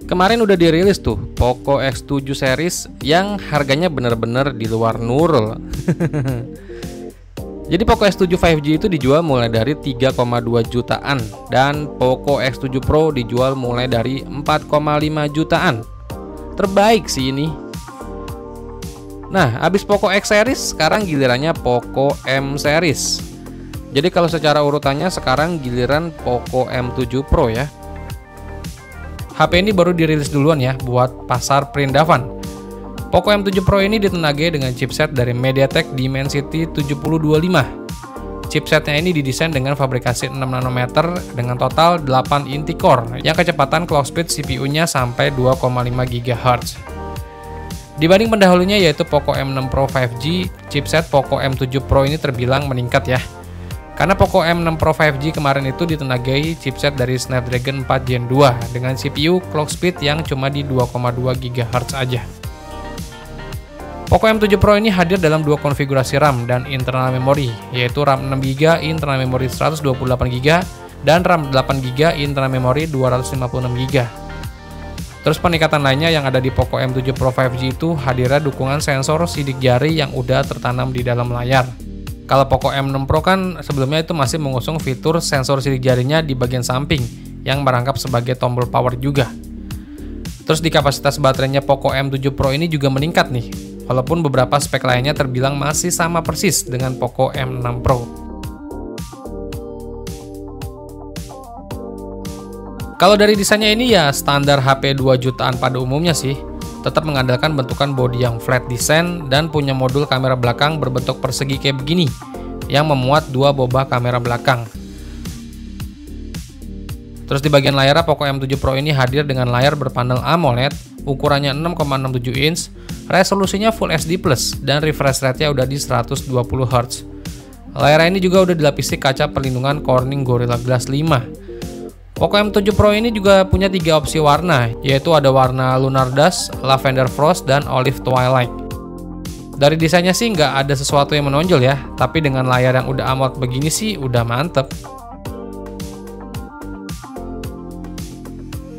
Kemarin udah dirilis tuh Poco X7 series yang harganya bener-bener di luar nurul. Jadi Poco X7 5G itu dijual mulai dari 3,2 jutaan dan Poco X7 Pro dijual mulai dari 4,5 jutaan. Terbaik sih ini. Nah, habis Poco X series, sekarang gilirannya Poco M series. Jadi kalau secara urutannya sekarang giliran Poco M7 Pro ya. HP ini baru dirilis duluan ya buat pasar perindavan. Poco M7 Pro ini ditenagai dengan chipset dari MediaTek Dimensity 7025. Chipsetnya ini didesain dengan fabrikasi 6 nanometer dengan total 8 inti core yang kecepatan clock speed CPU-nya sampai 2,5 GHz. Dibanding pendahulunya yaitu Poco M6 Pro 5G, chipset Poco M7 Pro ini terbilang meningkat ya. Karena Poco M6 Pro 5G kemarin itu ditenagai chipset dari Snapdragon 4 Gen 2 dengan CPU clock speed yang cuma di 2,2 GHz aja. Poco M7 Pro ini hadir dalam dua konfigurasi RAM dan internal memory, yaitu RAM 6GB, internal memory 128GB, dan RAM 8GB, internal memory 256GB. Terus peningkatan lainnya yang ada di Poco M7 Pro 5G itu hadirnya dukungan sensor sidik jari yang udah tertanam di dalam layar. Kalau Poco M6 Pro kan sebelumnya itu masih mengusung fitur sensor sidik jarinya di bagian samping yang merangkap sebagai tombol power juga. Terus di kapasitas baterainya Poco M7 Pro ini juga meningkat nih, walaupun beberapa spek lainnya terbilang masih sama persis dengan Poco M6 Pro. Kalau dari desainnya ini ya standar HP 2 jutaan pada umumnya sih. Tetap mengandalkan bentukan bodi yang flat design dan punya modul kamera belakang berbentuk persegi kayak begini yang memuat dua boba kamera belakang. Terus di bagian layar Poco M7 Pro ini hadir dengan layar berpanel AMOLED ukurannya 6,67 inch, resolusinya Full HD+, dan refresh rate-nya udah di 120 Hz. Layar ini juga udah dilapisi kaca perlindungan Corning Gorilla Glass 5. Poco M7 Pro ini juga punya 3 opsi warna, yaitu ada warna Lunar Dust, Lavender Frost, dan Olive Twilight. Dari desainnya sih nggak ada sesuatu yang menonjol ya, tapi dengan layar yang udah AMOLED begini sih udah mantep.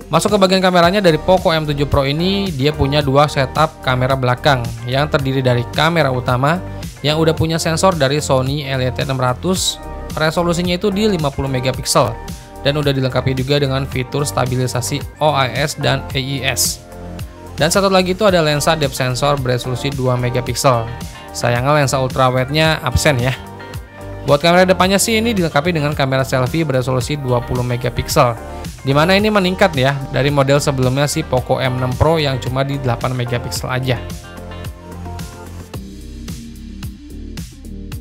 Masuk ke bagian kameranya dari Poco M7 Pro ini, dia punya dua setup kamera belakang yang terdiri dari kamera utama yang udah punya sensor dari Sony LET600, resolusinya itu di 50 megapiksel. Dan udah dilengkapi juga dengan fitur stabilisasi OIS dan AIS. Dan satu lagi itu ada lensa depth sensor beresolusi 2 megapiksel. Sayangnya lensa ultrawide-nya absen ya. Buat kamera depannya sih ini dilengkapi dengan kamera selfie beresolusi 20 megapiksel. Dimana ini meningkat ya dari model sebelumnya si Poco M6 Pro yang cuma di 8 megapiksel aja.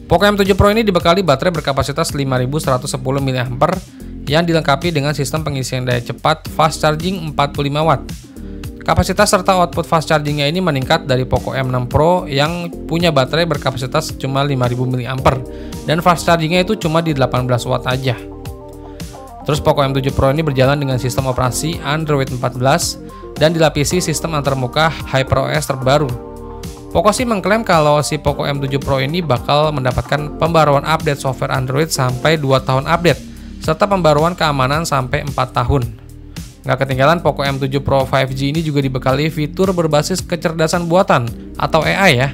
Poco M7 Pro ini dibekali baterai berkapasitas 5110 mAh yang dilengkapi dengan sistem pengisian daya cepat fast charging 45 Watt. Kapasitas serta output fast chargingnya ini meningkat dari Poco M6 Pro yang punya baterai berkapasitas cuma 5000 mAh dan fast chargingnya itu cuma di 18 Watt aja. Terus Poco M7 Pro ini berjalan dengan sistem operasi Android 14 dan dilapisi sistem antarmuka HyperOS terbaru. Poco sih mengklaim kalau si Poco M7 Pro ini bakal mendapatkan pembaruan update software Android sampai 2 tahun update, serta pembaruan keamanan sampai 4 tahun. Nggak ketinggalan Poco M7 Pro 5G ini juga dibekali fitur berbasis kecerdasan buatan atau AI ya,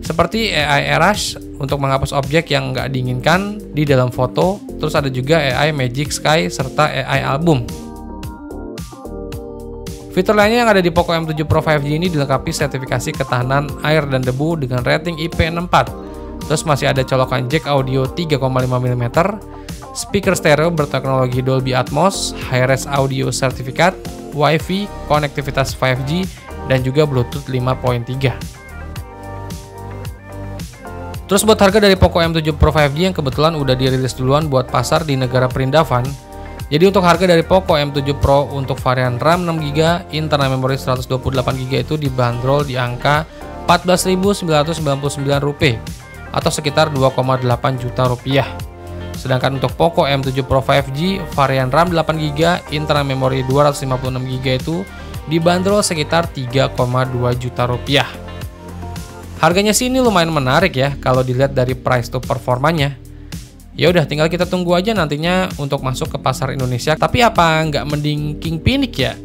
seperti AI Erase untuk menghapus objek yang nggak diinginkan di dalam foto, terus ada juga AI Magic Sky serta AI Album. Fitur lainnya yang ada di Poco M7 Pro 5G ini dilengkapi sertifikasi ketahanan air dan debu dengan rating IP64. Terus masih ada colokan jack audio 3,5 mm, speaker stereo berteknologi Dolby Atmos, Hi-Res Audio Certificate, Wi-Fi, konektivitas 5G, dan juga Bluetooth 5.3. Terus buat harga dari Poco M7 Pro 5G yang kebetulan udah dirilis duluan buat pasar di negara perindavan. Jadi untuk harga dari Poco M7 Pro untuk varian RAM 6GB, internal memory 128GB itu dibanderol di angka Rp14.999 atau sekitar 2,8 juta rupiah. Sedangkan untuk Poco M7 Pro 5G varian RAM 8GB, internal memory 256GB itu dibanderol sekitar 3,2 juta rupiah. Harganya sih ini lumayan menarik ya kalau dilihat dari price to performanya. Ya udah tinggal kita tunggu aja nantinya untuk masuk ke pasar Indonesia. Tapi apa nggak mending King Phoenix ya?